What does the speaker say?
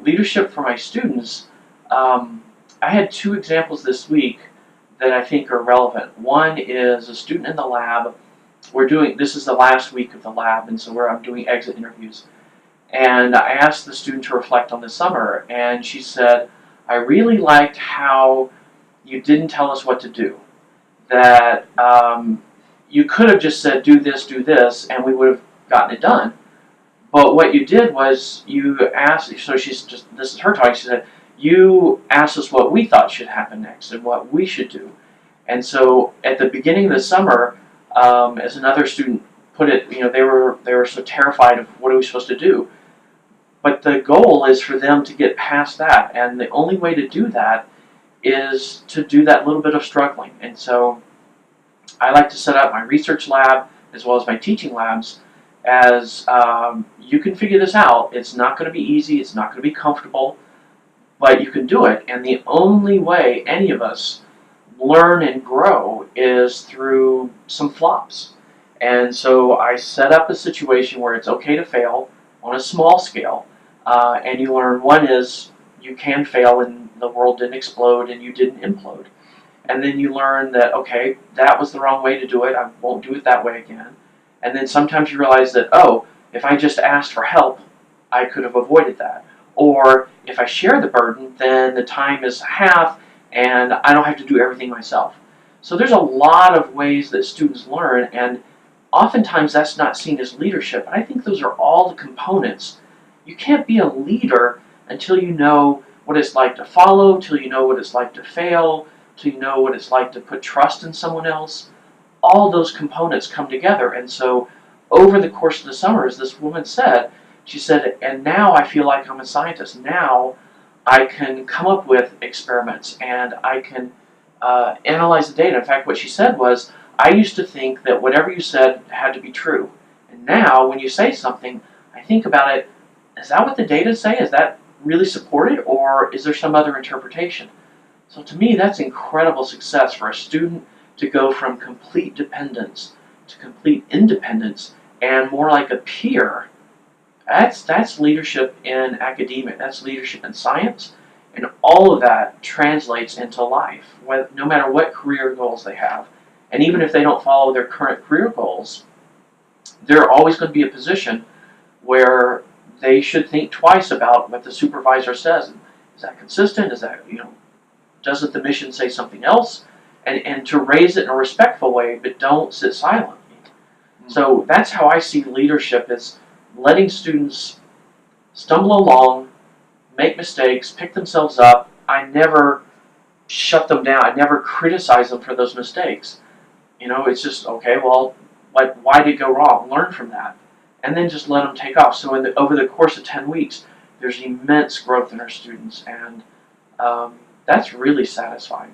Leadership for my students, I had two examples this week that I think are relevant. One is a student in the lab. This is the last week of the lab, and so I'm doing exit interviews. And I asked the student to reflect on the summer, and she said, I really liked how you didn't tell us what to do. That you could have just said, do this, and we would have gotten it done. But what you did was you asked, so this is her talking, she said, you asked us what we thought should happen next and what we should do. And so at the beginning of the summer, as another student put it, they were so terrified of what are we supposed to do. But the goal is for them to get past that, and the only way to do that is to do that little bit of struggling. And so I like to set up my research lab as well as my teaching labs as you can figure this out. It's not going to be easy, it's not going to be comfortable, but you can do it. And the only way any of us learn and grow is through some flops. And so I set up a situation where it's okay to fail on a small scale, and you learn one is you can fail and the world didn't explode and you didn't implode. And then you learn that, okay, that was the wrong way to do it, I won't do it that way again. And then sometimes you realize that, oh, if I just asked for help, I could have avoided that. Or if I share the burden, then the time is half and I don't have to do everything myself. So there's a lot of ways that students learn, and oftentimes that's not seen as leadership. And I think those are all the components. You can't be a leader until you know what it's like to follow, till you know what it's like to fail, till you know what it's like to put trust in someone else. All those components come together. And so over the course of the summer, as this woman said, she said, and now I feel like I'm a scientist. Now I can come up with experiments and I can analyze the data. In fact, what she said was, I used to think that whatever you said had to be true. And now when you say something, I think about it, is that what the data say? Is that really supported, or is there some other interpretation? So to me, that's incredible success for a student to go from complete dependence to complete independence and more like a peer. That's leadership in academia. That's leadership in science. And all of that translates into life, no matter what career goals they have. And even if they don't follow their current career goals, they're always going to be a position where they should think twice about what the supervisor says. Is that consistent? Is that, doesn't the mission say something else? And to raise it in a respectful way, but don't sit silent. So that's how I see leadership, is letting students stumble along, make mistakes, pick themselves up. I never shut them down. I never criticize them for those mistakes. It's just, okay, well, why did it go wrong? Learn from that. And then just let them take off. So over the course of 10 weeks, there's immense growth in our students, and that's really satisfying.